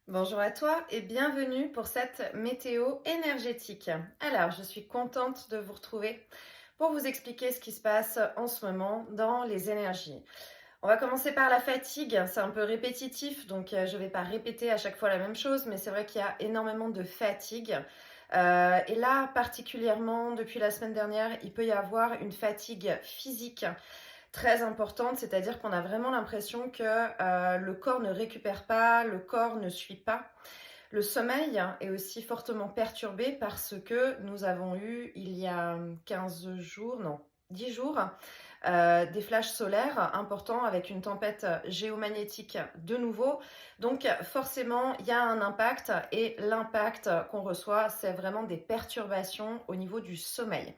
Bonjour à toi et bienvenue pour cette météo énergétique. Alors, je suis contente de vous retrouver pour vous expliquer ce qui se passe en ce moment dans les énergies. On va commencer par la fatigue, c'est un peu répétitif, donc je ne vais pas répéter à chaque fois la même chose, mais c'est vrai qu'il y a énormément de fatigue. Et là, particulièrement depuis la semaine dernière, il peut y avoir une fatigue physique très importante, c'est-à-dire qu'on a vraiment l'impression que le corps ne récupère pas, le corps ne suit pas. Le sommeil est aussi fortement perturbé parce que nous avons eu, il y a 15 jours, non, 10 jours, des flashs solaires importants avec une tempête géomagnétique de nouveau. Donc forcément, il y a un impact et l'impact qu'on reçoit, c'est vraiment des perturbations au niveau du sommeil.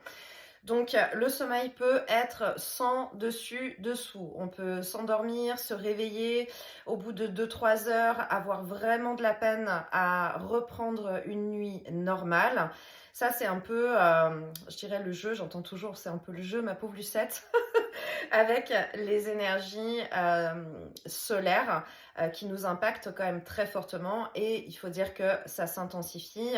Donc, le sommeil peut être sans dessus, dessous. On peut s'endormir, se réveiller au bout de 2-3 heures, avoir vraiment de la peine à reprendre une nuit normale. Ça, c'est un peu, je dirais le jeu, j'entends toujours, c'est un peu le jeu, ma pauvre Lucette, avec les énergies solaires qui nous impactent quand même très fortement. Et il faut dire que ça s'intensifie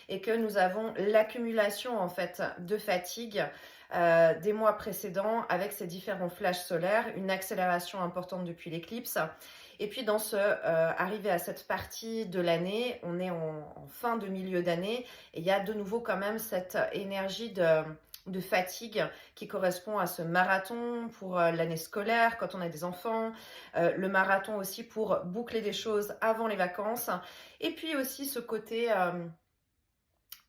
et que nous avons l'accumulation en fait de fatigue des mois précédents avec ces différents flashs solaires, une accélération importante depuis l'éclipse. Et puis dans ce arrivé à cette partie de l'année, on est en fin de milieu d'année et il y a de nouveau quand même cette énergie de fatigue qui correspond à ce marathon pour l'année scolaire quand on a des enfants, le marathon aussi pour boucler des choses avant les vacances, et puis aussi ce côté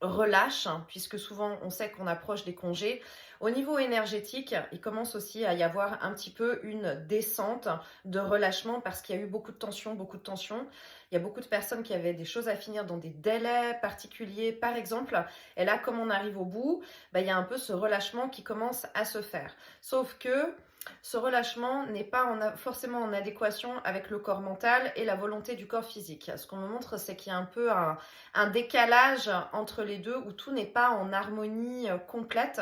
relâche, hein, puisque souvent on sait qu'on approche des congés. Au niveau énergétique, il commence aussi à y avoir un petit peu une descente de relâchement parce qu'il y a eu beaucoup de tensions, beaucoup de tensions. Il y a beaucoup de personnes qui avaient des choses à finir dans des délais particuliers, par exemple. Et là, comme on arrive au bout, il y a un peu ce relâchement qui commence à se faire. Sauf que ce relâchement n'est pas forcément en adéquation avec le corps mental et la volonté du corps physique. Ce qu'on me montre, c'est qu'il y a un peu un décalage entre les deux où tout n'est pas en harmonie complète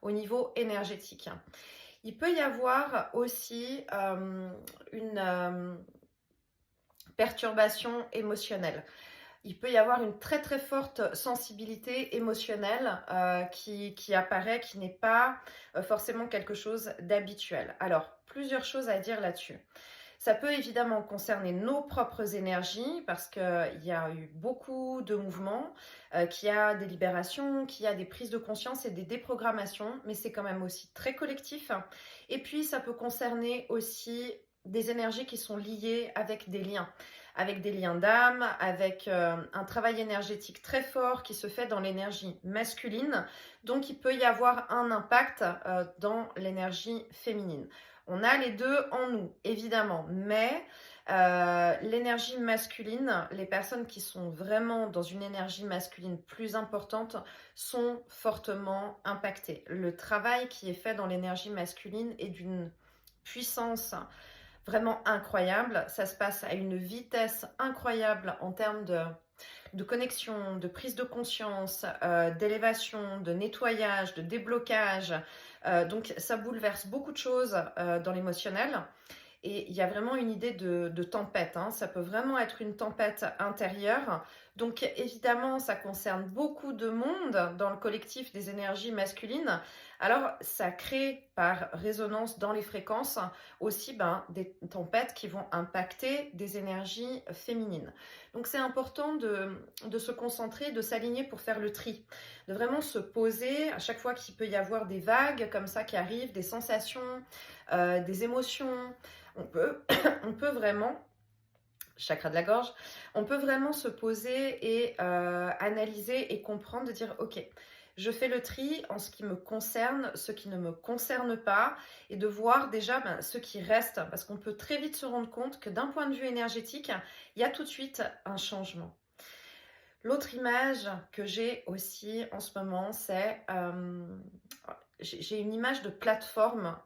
au niveau énergétique. Il peut y avoir aussi une perturbation émotionnelle. Il peut y avoir une très très forte sensibilité émotionnelle qui apparaît, qui n'est pas forcément quelque chose d'habituel. Alors, plusieurs choses à dire là-dessus. Ça peut évidemment concerner nos propres énergies parce qu'il y a eu beaucoup de mouvements, qu'il y a des libérations, qu'il y a des prises de conscience et des déprogrammations, mais c'est quand même aussi très collectif. Et puis ça peut concerner aussi des énergies qui sont liées avec des liens d'âme, avec un travail énergétique très fort qui se fait dans l'énergie masculine. Donc il peut y avoir un impact dans l'énergie féminine. On a les deux en nous, évidemment, mais l'énergie masculine, les personnes qui sont vraiment dans une énergie masculine plus importante sont fortement impactées. Le travail qui est fait dans l'énergie masculine est d'une puissance vraiment incroyable. Ça se passe à une vitesse incroyable en termes de connexion, de prise de conscience, d'élévation, de nettoyage, de déblocage. Donc ça bouleverse beaucoup de choses dans l'émotionnel. Et il y a vraiment une idée de tempête, hein. Ça peut vraiment être une tempête intérieure. Donc évidemment, ça concerne beaucoup de monde dans le collectif des énergies masculines. Alors ça crée par résonance dans les fréquences aussi des tempêtes qui vont impacter des énergies féminines. Donc c'est important de se concentrer, de s'aligner pour faire le tri, de vraiment se poser à chaque fois qu'il peut y avoir des vagues comme ça qui arrivent, des sensations, des émotions. On peut vraiment, chakra de la gorge, on peut vraiment se poser et analyser et comprendre, de dire ok, je fais le tri en ce qui me concerne, ce qui ne me concerne pas, et de voir déjà ce qui reste, parce qu'on peut très vite se rendre compte que d'un point de vue énergétique, il y a tout de suite un changement. L'autre image que j'ai aussi en ce moment, c'est j'ai une image de plateforme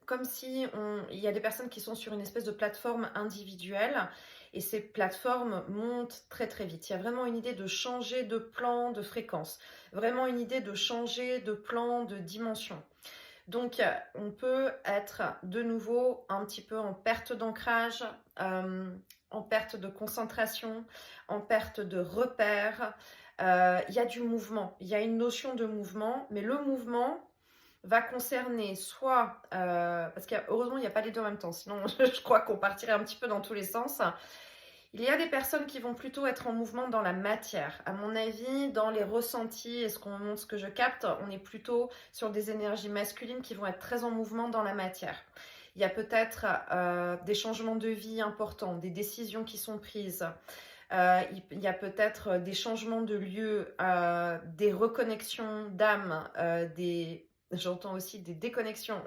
comme si il y a des personnes qui sont sur une espèce de plateforme individuelle et ces plateformes montent très très vite. Il y a vraiment une idée de changer de plan, de fréquence, vraiment une idée de changer de plan, de dimension. Donc on peut être de nouveau un petit peu en perte d'ancrage, en perte de concentration, en perte de repères. Il y a du mouvement, il y a une notion de mouvement, mais le mouvement va concerner soit, parce qu'heureusement il n'y a pas les deux en même temps, sinon je crois qu'on partirait un petit peu dans tous les sens. Il y a des personnes qui vont plutôt être en mouvement dans la matière. À mon avis, dans les ressentis et ce que je capte, on est plutôt sur des énergies masculines qui vont être très en mouvement dans la matière. Il y a peut-être des changements de vie importants, des décisions qui sont prises. Il y a peut-être des changements de lieu, des reconnexions d'âme, j'entends aussi des déconnexions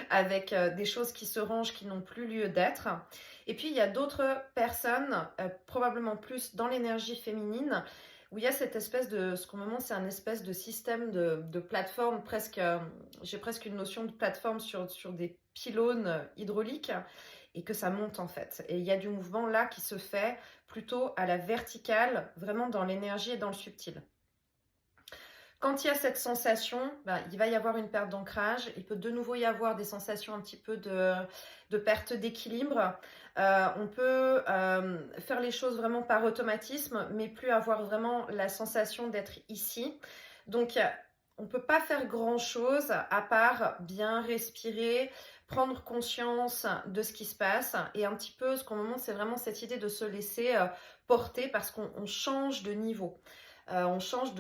avec des choses qui se rangent, qui n'ont plus lieu d'être. Et puis, il y a d'autres personnes, probablement plus dans l'énergie féminine, où il y a cette espèce de, ce qu'on me montre, c'est un espèce de système de plateforme, presque, j'ai presque une notion de plateforme sur des pylônes hydrauliques, et que ça monte en fait. Et il y a du mouvement là qui se fait plutôt à la verticale, vraiment dans l'énergie et dans le subtil. Quand il y a cette sensation, il va y avoir une perte d'ancrage. Il peut de nouveau y avoir des sensations un petit peu de perte d'équilibre. On peut faire les choses vraiment par automatisme, mais plus avoir vraiment la sensation d'être ici. Donc, on ne peut pas faire grand-chose à part bien respirer, prendre conscience de ce qui se passe. Et un petit peu, ce qu'on me montre, c'est vraiment cette idée de se laisser porter parce qu'on change de niveau. On change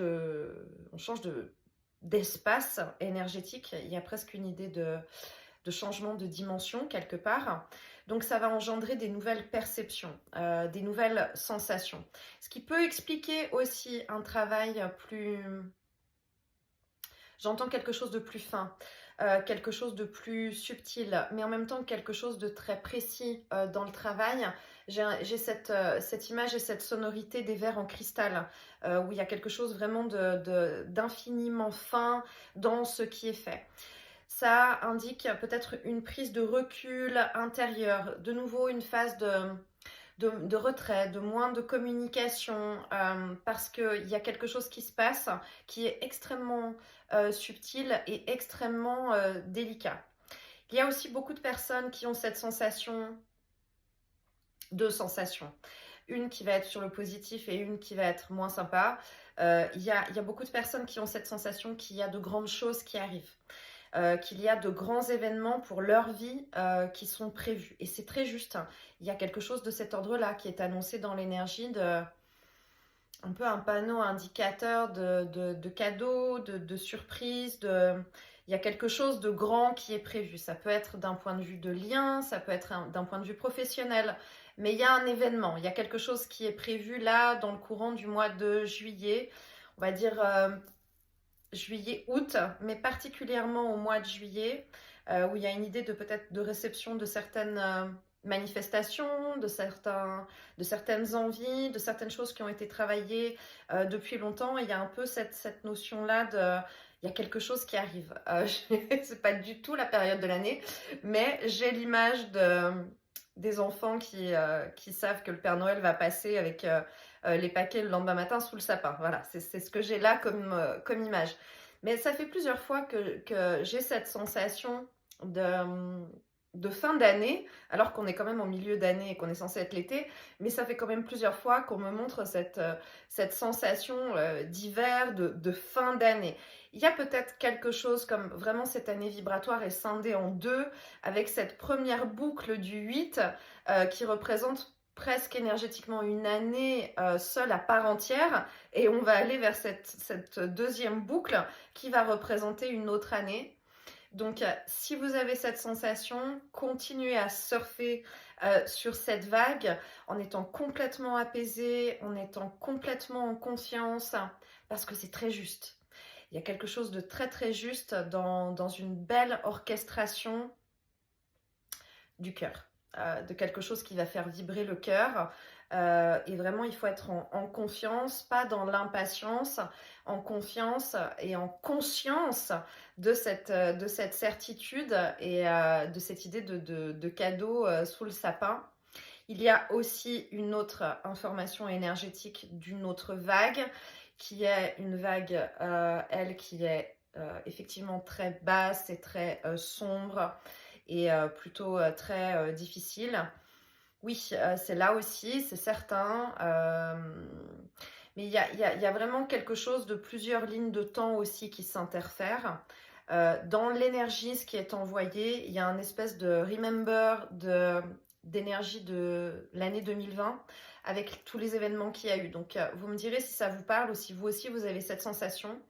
d'espace énergétique. Il y a presque une idée de changement de dimension quelque part. Donc ça va engendrer des nouvelles perceptions, des nouvelles sensations. Ce qui peut expliquer aussi un travail plus... J'entends quelque chose de plus fin, quelque chose de plus subtil, mais en même temps quelque chose de très précis dans le travail. J'ai cette image et cette sonorité des verres en cristal, où il y a quelque chose vraiment d'infiniment fin dans ce qui est fait. Ça indique peut-être une prise de recul intérieur, de nouveau une phase de retrait, de moins de communication, parce qu'il y a quelque chose qui se passe qui est extrêmement subtil et extrêmement délicat. Il y a aussi beaucoup de personnes qui ont cette sensation, deux sensations. Une qui va être sur le positif et une qui va être moins sympa. Il y a beaucoup de personnes qui ont cette sensation qu'il y a de grandes choses qui arrivent. Qu'il y a de grands événements pour leur vie qui sont prévus. Et c'est très juste. Il y a quelque chose de cet ordre-là qui est annoncé dans l'énergie un peu un panneau indicateur de cadeaux, de surprises, il y a quelque chose de grand qui est prévu. Ça peut être d'un point de vue de lien, ça peut être d'un point de vue professionnel, mais il y a un événement, il y a quelque chose qui est prévu là dans le courant du mois de juillet, on va dire juillet-août, mais particulièrement au mois de juillet, où il y a une idée de peut-être de réception de certaines manifestations, de certaines envies, de certaines choses qui ont été travaillées depuis longtemps. Et il y a un peu cette notion-là il y a quelque chose qui arrive. C'est pas du tout la période de l'année, mais j'ai l'image des enfants qui savent que le Père Noël va passer avec les paquets le lendemain matin sous le sapin. Voilà, c'est ce que j'ai là comme image. Mais ça fait plusieurs fois que j'ai cette sensation de fin d'année, alors qu'on est quand même au milieu d'année et qu'on est censé être l'été, mais ça fait quand même plusieurs fois qu'on me montre cette sensation d'hiver, de fin d'année. Il y a peut-être quelque chose comme vraiment cette année vibratoire est scindée en deux, avec cette première boucle du 8 qui représente presque énergétiquement une année seule à part entière, et on va aller vers cette deuxième boucle qui va représenter une autre année. Donc, si vous avez cette sensation, continuez à surfer sur cette vague en étant complètement apaisé, en étant complètement en conscience, parce que c'est très juste. Il y a quelque chose de très très juste dans une belle orchestration du cœur, de quelque chose qui va faire vibrer le cœur. Et vraiment, il faut être en confiance, pas dans l'impatience, en confiance et en conscience de cette certitude et de cette idée de cadeau sous le sapin. Il y a aussi une autre information énergétique d'une autre vague, qui est une vague, elle, qui est effectivement très basse et très sombre et plutôt très difficile. Oui, c'est là aussi, c'est certain. Mais il y a vraiment quelque chose de plusieurs lignes de temps aussi qui s'interfèrent. Dans l'énergie, ce qui est envoyé, il y a un espèce de remember d'énergie de l'année 2020 avec tous les événements qu'il y a eu. Donc, vous me direz si ça vous parle ou si vous aussi vous avez cette sensation.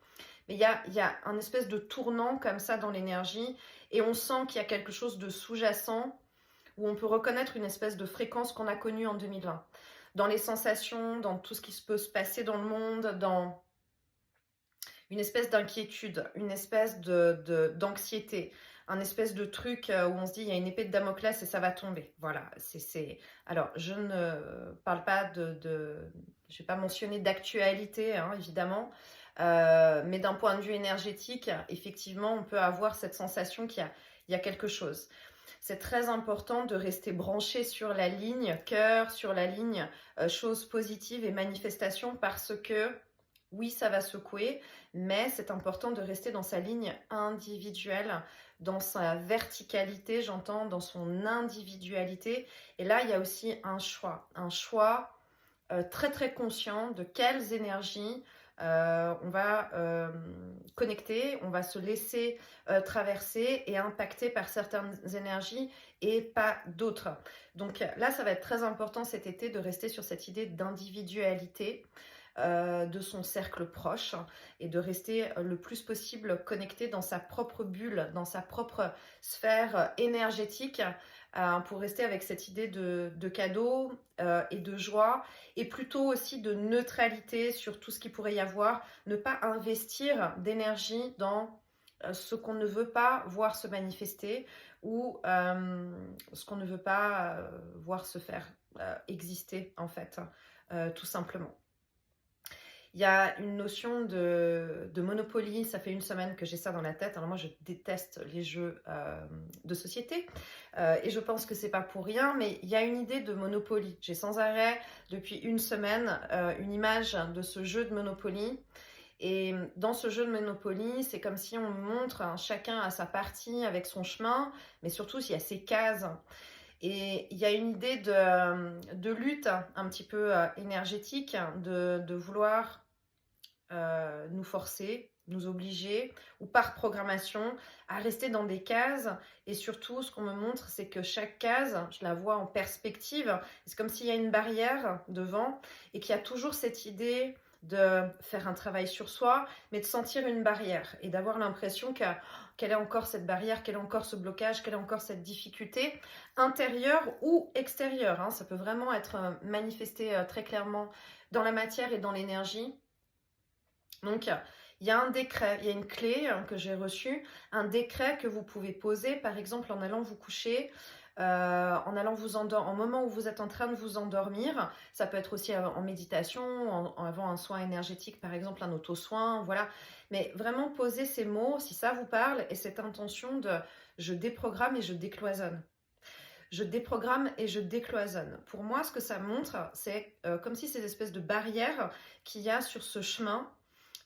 Mais il y a un espèce de tournant comme ça dans l'énergie et on sent qu'il y a quelque chose de sous-jacent où on peut reconnaître une espèce de fréquence qu'on a connue en 2020. Dans les sensations, dans tout ce qui peut se passer dans le monde, dans une espèce d'inquiétude, une espèce d'anxiété, un espèce de truc où on se dit il y a une épée de Damoclès et ça va tomber. Voilà. Alors, je ne parle pas je ne vais pas mentionner d'actualité, hein, évidemment, mais d'un point de vue énergétique, effectivement, on peut avoir cette sensation qu'il y a quelque chose. C'est très important de rester branché sur la ligne cœur, sur la ligne choses positives et manifestations parce que oui, ça va secouer, mais c'est important de rester dans sa ligne individuelle, dans sa verticalité, j'entends, dans son individualité. Et là, il y a aussi un choix très très conscient de quelles énergies on va connecter, on va se laisser traverser et impacter par certaines énergies et pas d'autres. Donc là, ça va être très important cet été de rester sur cette idée d'individualité de son cercle proche et de rester le plus possible connecté dans sa propre bulle, dans sa propre sphère énergétique pour rester avec cette idée de cadeau et de joie et plutôt aussi de neutralité sur tout ce qu'il pourrait y avoir, ne pas investir d'énergie dans ce qu'on ne veut pas voir se manifester ou ce qu'on ne veut pas voir se faire exister en fait, tout simplement. Il y a une notion de Monopoly, ça fait une semaine que j'ai ça dans la tête. Alors moi, je déteste les jeux de société et je pense que c'est pas pour rien, mais il y a une idée de Monopoly. J'ai sans arrêt, depuis une semaine, une image de ce jeu de Monopoly. Et dans ce jeu de Monopoly, c'est comme si on montre chacun à sa partie avec son chemin, mais surtout s'il y a ses cases. Et il y a une idée de lutte un petit peu énergétique, de vouloir nous forcer, nous obliger, ou par programmation, à rester dans des cases. Et surtout, ce qu'on me montre, c'est que chaque case, je la vois en perspective. C'est comme s'il y a une barrière devant et qu'il y a toujours cette idée de faire un travail sur soi, mais de sentir une barrière et d'avoir l'impression quelle est encore cette barrière, quel est encore ce blocage, quelle est encore cette difficulté intérieure ou extérieure. Hein. Ça peut vraiment être manifesté très clairement dans la matière et dans l'énergie. Donc, il y a un décret, il y a une clé que j'ai reçue, un décret que vous pouvez poser, par exemple en allant vous coucher, en allant vous endormir, en moment où vous êtes en train de vous endormir. Ça peut être aussi en méditation, avant un soin énergétique, par exemple un auto-soin, voilà. Mais vraiment poser ces mots, si ça vous parle, et cette intention de je déprogramme et je décloisonne. Je déprogramme et je décloisonne. Pour moi, ce que ça montre, c'est comme si ces espèces de barrières qu'il y a sur ce chemin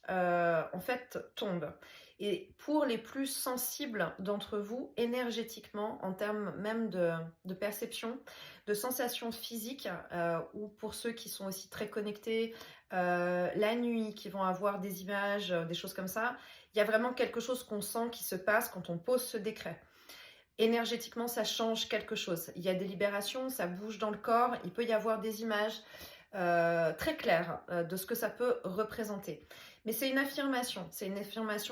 en fait, tombe. Et pour les plus sensibles d'entre vous, énergétiquement, en termes même de perception, de sensations physiques, ou pour ceux qui sont aussi très connectés, la nuit, qui vont avoir des images, des choses comme ça, il y a vraiment quelque chose qu'on sent qui se passe quand on pose ce décret. Énergétiquement, ça change quelque chose. Il y a des libérations, ça bouge dans le corps, il peut y avoir des images très claires de ce que ça peut représenter. Mais c'est une affirmation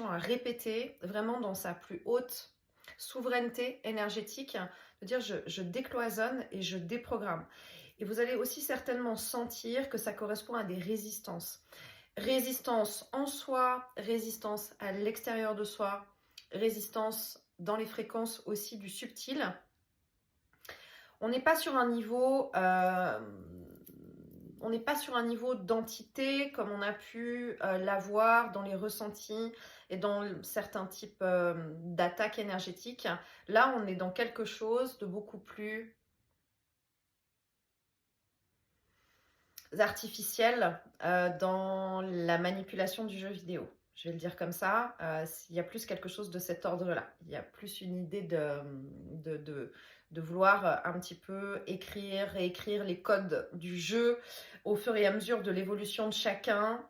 à répéter vraiment dans sa plus haute souveraineté énergétique, de dire je décloisonne et je déprogramme. Et vous allez aussi certainement sentir que ça correspond à des résistances. Résistance en soi, résistance à l'extérieur de soi, résistance dans les fréquences aussi du subtil. On n'est pas sur un niveau on n'est pas sur un niveau d'entité comme on a pu l'avoir dans les ressentis et dans certains types d'attaques énergétiques. Là, on est dans quelque chose de beaucoup plus artificiel dans la manipulation du jeu vidéo. Je vais le dire comme ça, il y a plus quelque chose de cet ordre-là. Il y a plus une idée de, de, de vouloir un petit peu écrire, réécrire les codes du jeu au fur et à mesure de l'évolution de chacun.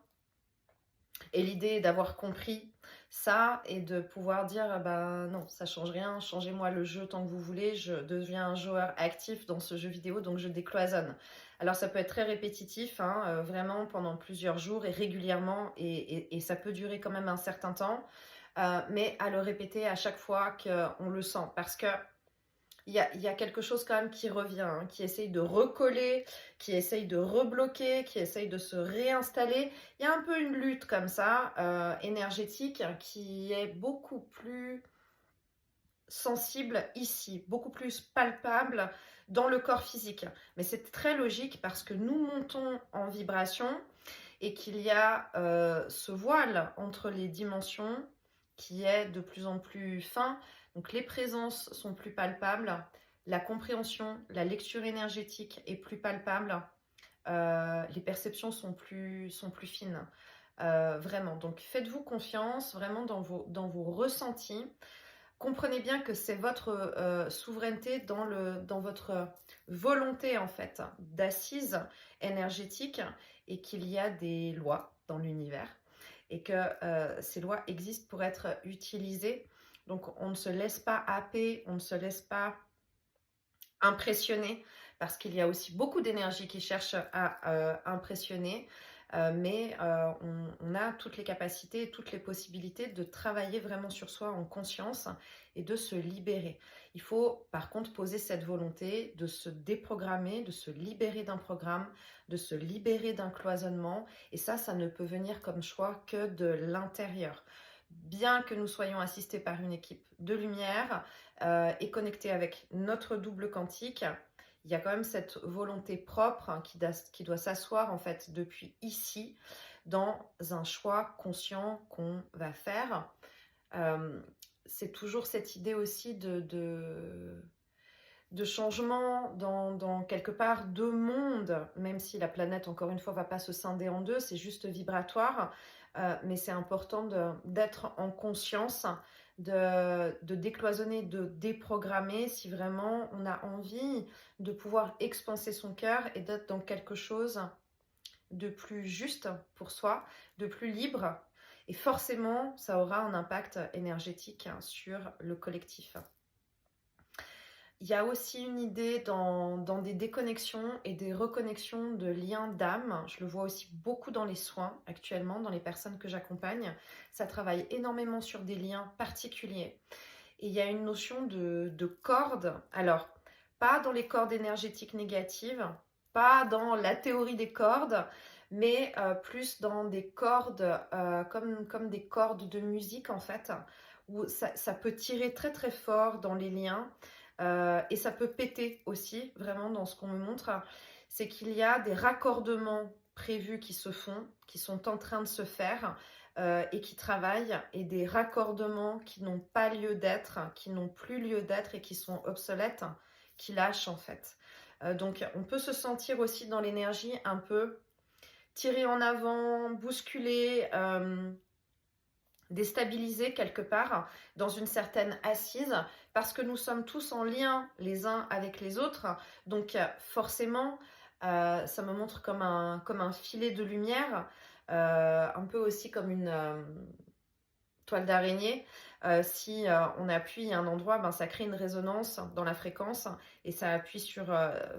Et l'idée d'avoir compris ça et de pouvoir dire, ah bah non, ça change rien, changez-moi le jeu tant que vous voulez, je deviens un joueur actif dans ce jeu vidéo, donc je décloisonne. Alors ça peut être très répétitif, hein, vraiment pendant plusieurs jours et régulièrement, et ça peut durer quand même un certain temps, mais à le répéter à chaque fois qu'on le sent, parce que il y a quelque chose quand même qui revient, hein, qui essaye de recoller, qui essaye de rebloquer, qui essaye de se réinstaller. Il y a un peu une lutte comme ça, énergétique, qui est beaucoup plus sensible ici, beaucoup plus palpable dans le corps physique. Mais c'est très logique parce que nous montons en vibration et qu'il y a ce voile entre les dimensions qui est de plus en plus fin. Donc les présences sont plus palpables, la compréhension, la lecture énergétique est plus palpable, les perceptions sont plus fines. Vraiment, donc faites-vous confiance vraiment dans vos ressentis. Comprenez bien que c'est votre souveraineté dans votre volonté en fait d'assise énergétique, et qu'il y a des lois dans l'univers et que ces lois existent pour être utilisées. Donc on ne se laisse pas happer, on ne se laisse pas impressionner, parce qu'il y a aussi beaucoup d'énergie qui cherche à impressionner, mais on a toutes les capacités, toutes les possibilités de travailler vraiment sur soi en conscience et de se libérer. Il faut par contre poser cette volonté de se déprogrammer, de se libérer d'un programme, de se libérer d'un cloisonnement, et ça ne peut venir comme choix que de l'intérieur. Bien que nous soyons assistés par une équipe de lumière et connectés avec notre double quantique, il y a quand même cette volonté propre, hein, qui doit s'asseoir en fait depuis ici, dans un choix conscient qu'on va faire. C'est toujours cette idée aussi de changement dans quelque part deux mondes, même si la planète, encore une fois, va pas se scinder en deux, c'est juste vibratoire, mais c'est important d'être en conscience, de décloisonner, de déprogrammer, si vraiment on a envie de pouvoir expanser son cœur et d'être dans quelque chose de plus juste pour soi, de plus libre, et forcément, ça aura un impact énergétique sur le collectif. Il y a aussi une idée dans des déconnexions et des reconnexions de liens d'âme. Je le vois aussi beaucoup dans les soins actuellement, dans les personnes que j'accompagne. Ça travaille énormément sur des liens particuliers. Et il y a une notion de corde. Alors, pas dans les cordes énergétiques négatives, pas dans la théorie des cordes, mais plus dans des cordes comme des cordes de musique en fait, où ça peut tirer très très fort dans les liens. Et ça peut péter aussi, vraiment, dans ce qu'on me montre. C'est qu'il y a des raccordements prévus qui se font, qui sont en train de se faire et qui travaillent, et des raccordements qui n'ont pas lieu d'être, qui n'ont plus lieu d'être et qui sont obsolètes, qui lâchent en fait. Donc on peut se sentir aussi dans l'énergie un peu tiré en avant, bousculé, déstabilisé quelque part, dans une certaine assise, parce que nous sommes tous en lien les uns avec les autres. Donc forcément, ça me montre comme un filet de lumière, un peu aussi comme une toile d'araignée. Si on appuie à un endroit, ben, ça crée une résonance dans la fréquence, et ça appuie sur,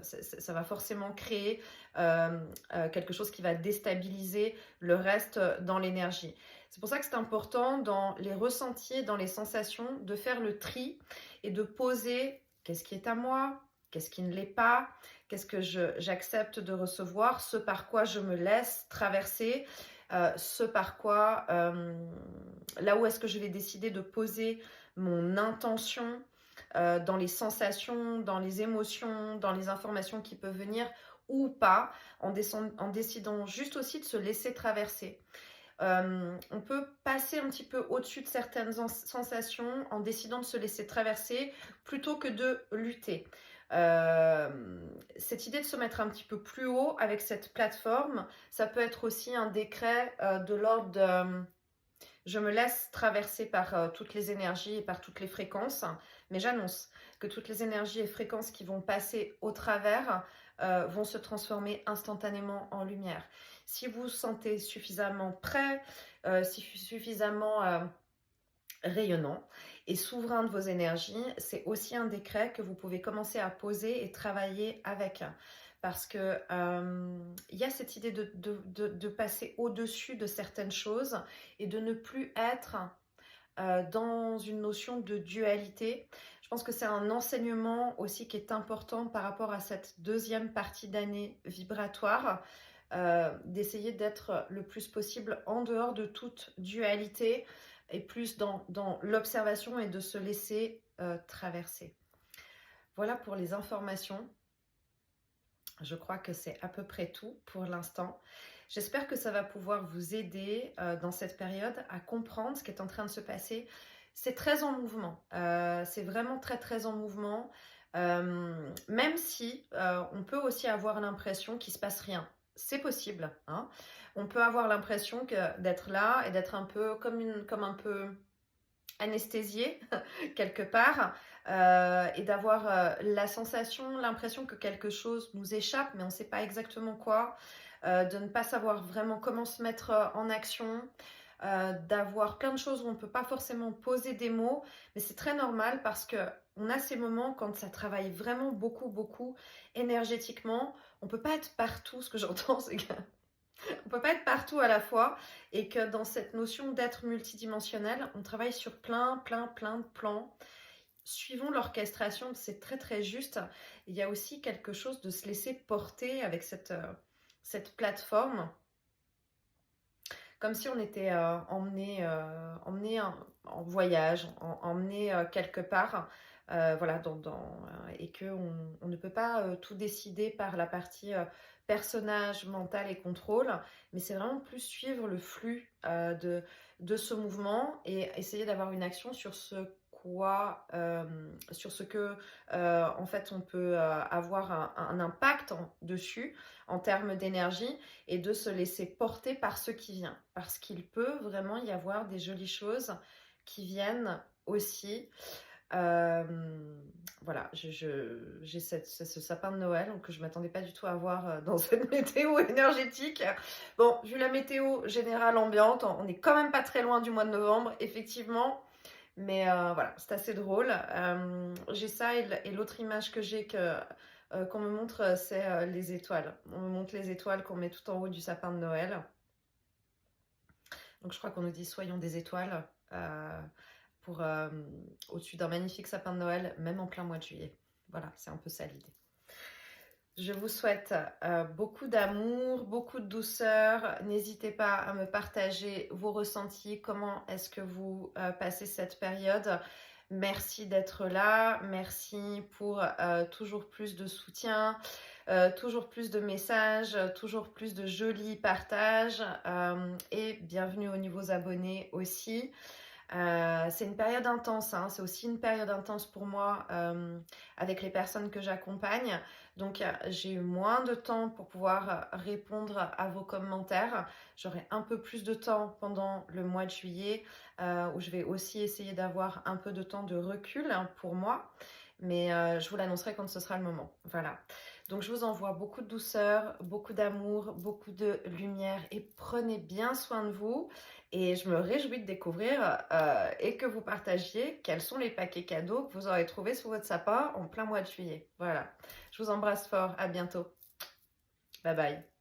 ça va forcément créer quelque chose qui va déstabiliser le reste dans l'énergie. C'est pour ça que c'est important dans les ressentis, dans les sensations, de faire le tri et de poser qu'est-ce qui est à moi, qu'est-ce qui ne l'est pas, qu'est-ce que j'accepte de recevoir, ce par quoi je me laisse traverser, ce par quoi, là où est-ce que je vais décider de poser mon intention, dans les sensations, dans les émotions, dans les informations qui peuvent venir ou pas, en décidant juste aussi de se laisser traverser. On peut passer un petit peu au-dessus de certaines sensations en décidant de se laisser traverser plutôt que de lutter. Cette idée de se mettre un petit peu plus haut avec cette plateforme, ça peut être aussi un décret de l'ordre Je me laisse traverser par toutes les énergies et par toutes les fréquences, mais j'annonce que toutes les énergies et fréquences qui vont passer au travers vont se transformer instantanément en lumière. Si vous vous sentez suffisamment prêt, suffisamment rayonnant et souverain de vos énergies, c'est aussi un décret que vous pouvez commencer à poser et travailler avec. Parce que y a cette idée de passer au-dessus de certaines choses et de ne plus être dans une notion de dualité. Je pense que c'est un enseignement aussi qui est important par rapport à cette deuxième partie d'année vibratoire, d'essayer d'être le plus possible en dehors de toute dualité et plus dans l'observation et de se laisser traverser. Voilà pour les informations. Je crois que c'est à peu près tout pour l'instant. J'espère que ça va pouvoir vous aider dans cette période à comprendre ce qui est en train de se passer. C'est très en mouvement, c'est vraiment très très en mouvement, même si on peut aussi avoir l'impression qu'il ne se passe rien. C'est possible, hein. On peut avoir l'impression d'être là et d'être un peu comme un peu anesthésié quelque part et d'avoir la sensation, l'impression que quelque chose nous échappe, mais on ne sait pas exactement quoi, de ne pas savoir vraiment comment se mettre en action, d'avoir plein de choses où on ne peut pas forcément poser des mots, mais c'est très normal parce que on a ces moments quand ça travaille vraiment beaucoup, beaucoup énergétiquement. On ne peut pas être partout, ce que j'entends, c'est que on peut pas être partout à la fois et que dans cette notion d'être multidimensionnel, on travaille sur plein de plans. Suivons l'orchestration, c'est très très juste. Il y a aussi quelque chose de se laisser porter avec cette plateforme, comme si on était emmené en voyage, emmené quelque part. Voilà, et qu'on ne peut pas tout décider par la partie personnage, mental et contrôle, mais c'est vraiment plus suivre le flux de ce mouvement et essayer d'avoir une action sur sur ce que en fait on peut avoir un impact dessus en termes d'énergie et de se laisser porter par ce qui vient, parce qu'il peut vraiment y avoir des jolies choses qui viennent aussi. Voilà, j'ai ce sapin de Noël que je ne m'attendais pas du tout à voir dans cette météo énergétique. Bon, vu la météo générale ambiante, on n'est quand même pas très loin du mois de novembre, effectivement. Mais voilà, c'est assez drôle. J'ai ça et l'autre image que j'ai qu'on me montre, c'est les étoiles. On me montre les étoiles qu'on met tout en haut du sapin de Noël. Donc je crois qu'on nous dit soyons des étoiles au-dessus d'un magnifique sapin de Noël, même en plein mois de juillet. Voilà, c'est un peu ça l'idée. Je vous souhaite beaucoup d'amour, beaucoup de douceur. N'hésitez pas à me partager vos ressentis. Comment est-ce que vous passez cette période? Merci d'être là. Merci pour toujours plus de soutien, toujours plus de messages, toujours plus de jolis partages. Et bienvenue aux nouveaux abonnés aussi. C'est une période intense, hein. C'est aussi une période intense pour moi avec les personnes que j'accompagne. Donc j'ai eu moins de temps pour pouvoir répondre à vos commentaires. J'aurai un peu plus de temps pendant le mois de juillet où je vais aussi essayer d'avoir un peu de temps de recul pour moi. Mais je vous l'annoncerai quand ce sera le moment. Voilà. Donc je vous envoie beaucoup de douceur, beaucoup d'amour, beaucoup de lumière et prenez bien soin de vous. Et je me réjouis de découvrir et que vous partagiez quels sont les paquets cadeaux que vous aurez trouvés sous votre sapin en plein mois de juillet. Voilà. Je vous embrasse fort. À bientôt. Bye bye.